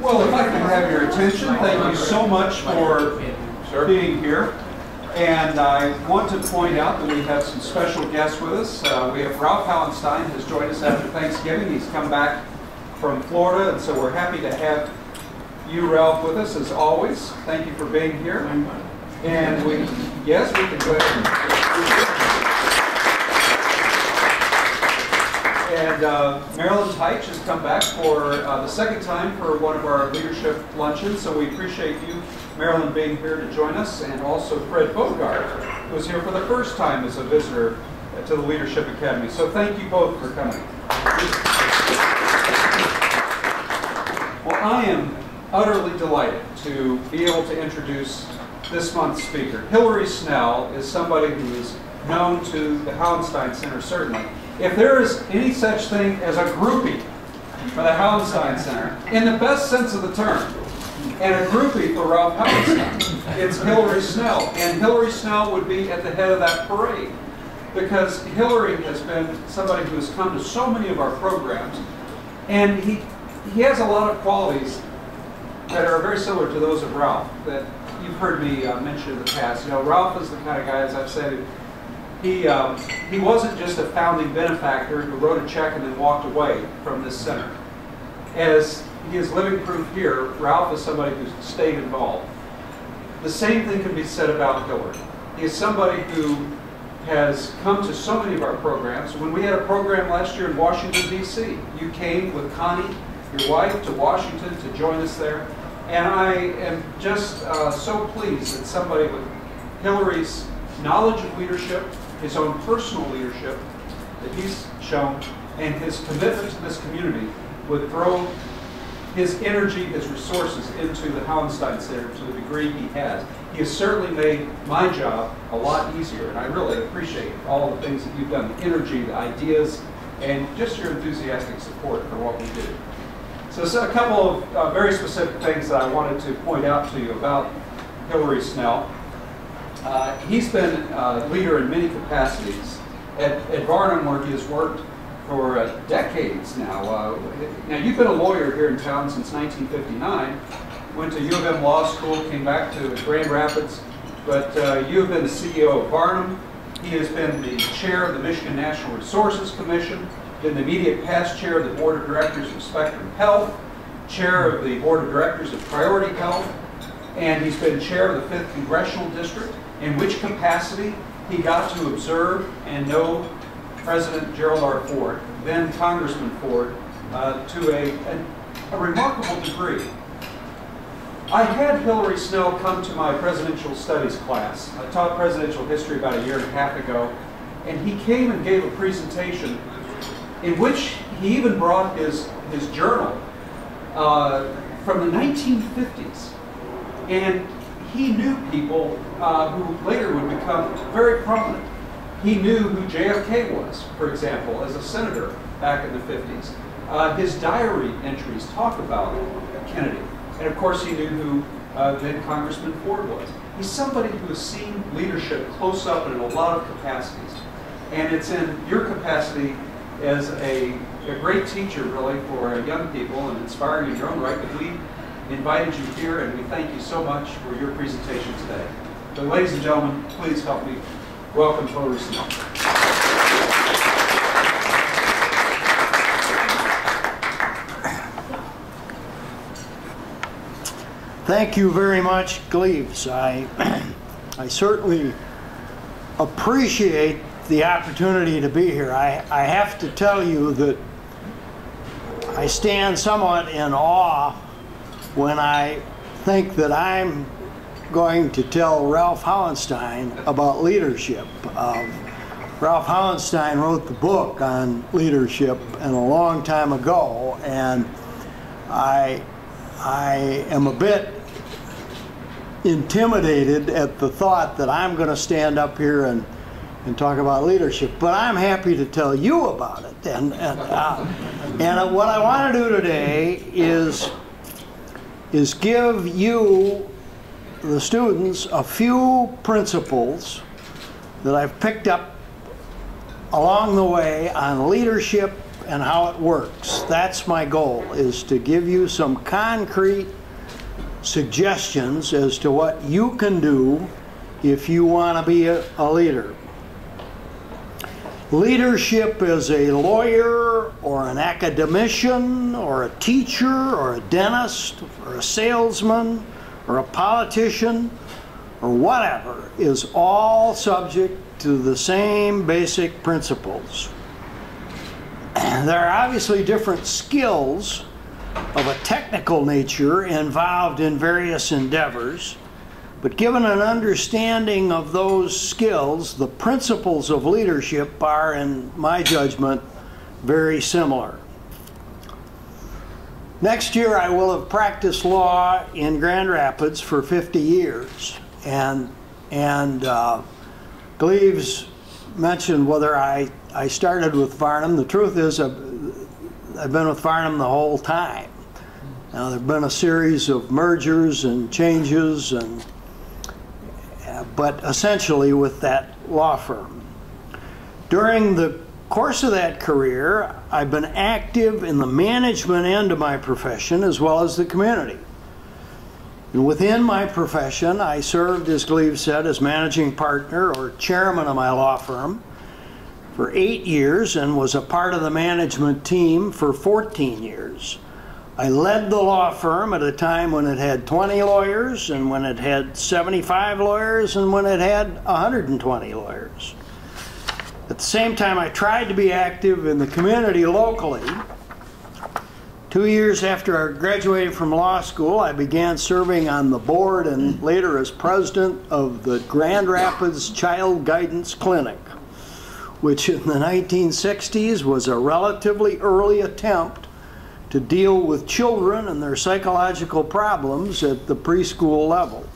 Well, if I can have your attention, thank you so much for being here. And I want to point out that we have some special guests with us. We have Ralph Hauenstein has joined us after Thanksgiving. He's come back from Florida, and so we're happy to have you, Ralph, with us as always. Thank you for being here. And we can go ahead and Marilyn Teich has come back for the second time for one of our leadership luncheons, so we appreciate you, Marilyn, being here to join us, and also Fred Bogart, who was here for the first time as a visitor to the Leadership Academy. So thank you both for coming. Well, I am utterly delighted to be able to introduce this month's speaker. Hilary Snell is somebody who is known to the Hauenstein Center, certainly. If there is any such thing as a groupie for the Hauenstein Center, in the best sense of the term, and a groupie for Ralph Hauenstein, it's Hilary Snell. And Hilary Snell would be at the head of that parade, because Hilary has been somebody who has come to so many of our programs, and he has a lot of qualities that are very similar to those of Ralph that you've heard me mention in the past. You know, Ralph is the kind of guy, as I've said, he wasn't just a founding benefactor who wrote a check and then walked away from this center. As he is living proof here, Ralph is somebody who's stayed involved. The same thing can be said about Hilary. He is somebody who has come to so many of our programs. When we had a program last year in Washington, D.C., you came with Connie, your wife, to Washington to join us there. And I am just so pleased that somebody with Hilary's knowledge of leadership, his own personal leadership that he's shown, and his commitment to this community would throw his energy, his resources into the Hauenstein Center to the degree he has. He has certainly made my job a lot easier, and I really appreciate all the things that you've done, the energy, the ideas, and just your enthusiastic support for what we do. So a couple of very specific things that I wanted to point out to you about Hilary Snell. He's been a leader in many capacities. At Varnum, where he has worked for decades now. Now, you've been a lawyer here in town since 1959. Went to U of M Law School, came back to Grand Rapids, but you have been the CEO of Varnum. He has been the chair of the Michigan Natural Resources Commission, been the immediate past chair of the Board of Directors of Spectrum Health, chair of the Board of Directors of Priority Health, and he's been chair of the 5th Congressional District, in which capacity he got to observe and know President Gerald R. Ford, then Congressman Ford, to a remarkable degree. I had Hilary Snell come to my presidential studies class. I taught presidential history about a year and a half ago, and he came and gave a presentation in which he even brought his journal from the 1950s. And he knew people who later would become very prominent. He knew who JFK was, for example, as a senator back in the 50s. His diary entries talk about Kennedy. And of course, he knew who then Congressman Ford was. He's somebody who has seen leadership close up and in a lot of capacities. And it's in your capacity as a great teacher, really, for young people and inspiring in your own right, that we invited you here, and we thank you so much for your presentation today. So, ladies and gentlemen, please help me welcome Hilary Snell. Thank you very much, Gleaves. I certainly appreciate the opportunity to be here. I have to tell you that I stand somewhat in awe when I think that I'm going to tell Ralph Hauenstein about leadership. Ralph Hauenstein wrote the book on leadership a long time ago, and I am a bit intimidated at the thought that I'm going to stand up here and talk about leadership, but I'm happy to tell you about it. And what I want to do today is give you, the students, a few principles that I've picked up along the way on leadership and how it works. That's my goal, is to give you some concrete suggestions as to what you can do if you want to be a leader. Leadership as a lawyer or an academician or a teacher or a dentist or a salesman or a politician or whatever is all subject to the same basic principles. There are obviously different skills of a technical nature involved in various endeavors, but given an understanding of those skills, the principles of leadership are, in my judgment, very similar. Next year I will have practiced law in Grand Rapids for 50 years. And Gleaves mentioned whether I started with Varnum. The truth is I've been with Varnum the whole time. Now there have been a series of mergers and changes, but essentially with that law firm. During the course of that career, I've been active in the management end of my profession as well as the community. And within my profession, I served, as Gleaves said, as managing partner or chairman of my law firm for 8 years and was a part of the management team for 14 years. I led the law firm at a time when it had 20 lawyers and when it had 75 lawyers and when it had 120 lawyers. At the same time, I tried to be active in the community locally. 2 years after I graduated from law school, I began serving on the board and later as president of the Grand Rapids Child Guidance Clinic, which in the 1960s was a relatively early attempt to deal with children and their psychological problems at the preschool level.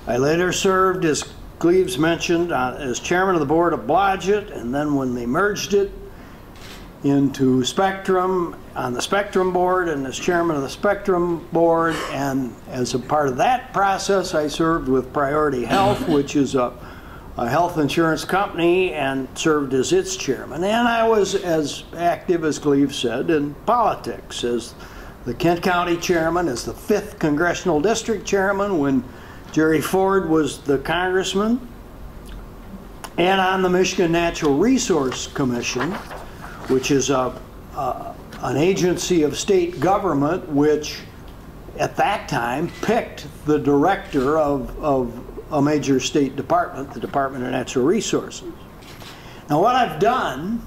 I later served, as Gleaves mentioned, as chairman of the board of Blodgett, and then when they merged it into Spectrum, on the Spectrum board, and as chairman of the Spectrum board, and as a part of that process I served with Priority Health, which is a health insurance company, and served as its chairman. And I was as active, as Gleaves said, in politics as the Kent County chairman, as the 5th Congressional District chairman when Jerry Ford was the congressman, and on the Michigan Natural Resource Commission, which is an agency of state government which at that time picked the director of a major state department, the Department of Natural Resources. Now what I've done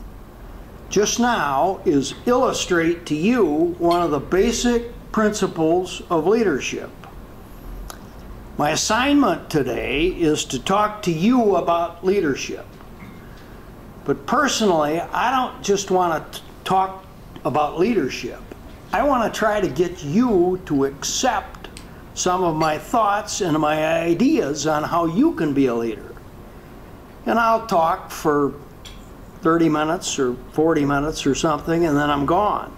just now is illustrate to you one of the basic principles of leadership. My assignment today is to talk to you about leadership. But personally, I don't just want to talk about leadership. I want to try to get you to accept some of my thoughts and my ideas on how you can be a leader. And I'll talk for 30 minutes or 40 minutes or something, and then I'm gone.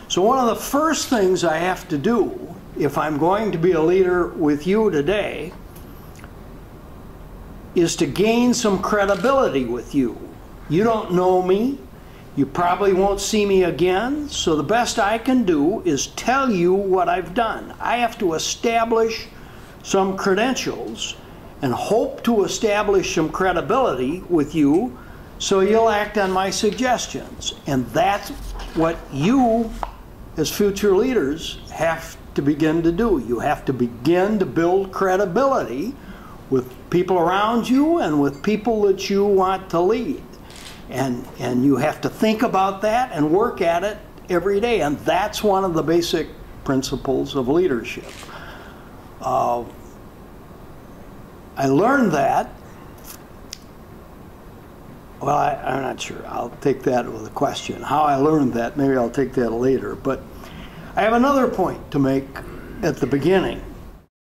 So one of the first things I have to do if I'm going to be a leader with you today is to gain some credibility with you. You don't know me. You probably won't see me again, so the best I can do is tell you what I've done. I have to establish some credentials and hope to establish some credibility with you so you'll act on my suggestions. And that's what you, as future leaders, have to begin to do. You have to begin to build credibility with people around you and with people that you want to lead. And you have to think about that and work at it every day. And that's one of the basic principles of leadership. I learned that. Well, I'm not sure. I'll take that with a question. How I learned that, maybe I'll take that later. But I have another point to make at the beginning.